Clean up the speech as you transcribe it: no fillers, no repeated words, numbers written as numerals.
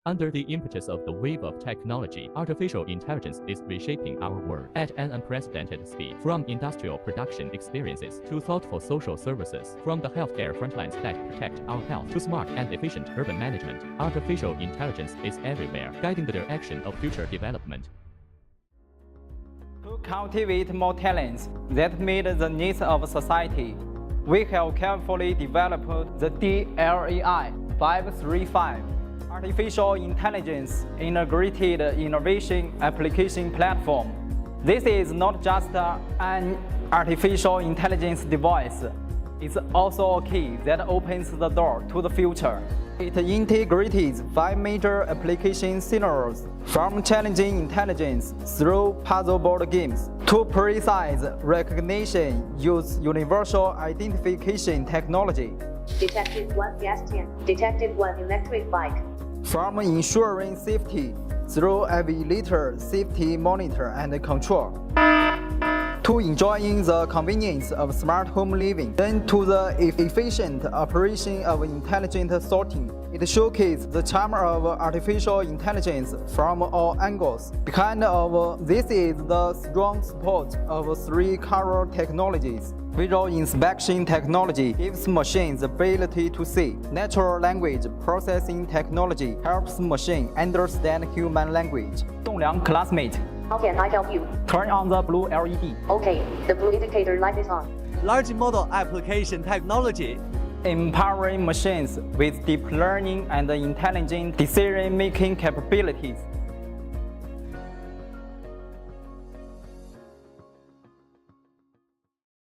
Under the impetus of the wave of technology, artificial intelligence is reshaping our world at an unprecedented speed. From industrial production experiences to thoughtful social services, from the healthcare frontlines that protect our health to smart and efficient urban management, artificial intelligence is everywhere, guiding the direction of future development. To cultivate more talents that meet the needs of society, we have carefully developed the DLAI 535. Artificial Intelligence Integrated Innovation Application Platform. This is not just an artificial intelligence device, it's also a key that opens the door to the future. It integrates 5 major application scenarios, from challenging intelligence through puzzle board games to precise recognition use universal identification technology. Detected one gas tank. Detected one electric bike. From ensuring safety through elevator safety monitor and control, to enjoying the convenience of smart home living, then to the efficient operation of intelligent sorting. It showcases the charm of artificial intelligence from all angles. Behind of this is the strong support of 3 core technologies. Visual inspection technology gives machines the ability to see. Natural language processing technology helps machine understand human language. Dongliang classmate. How can I help you? Turn on the blue LED. Okay, the blue indicator light is on. Large model application technology. Empowering machines with deep learning and intelligent decision-making capabilities.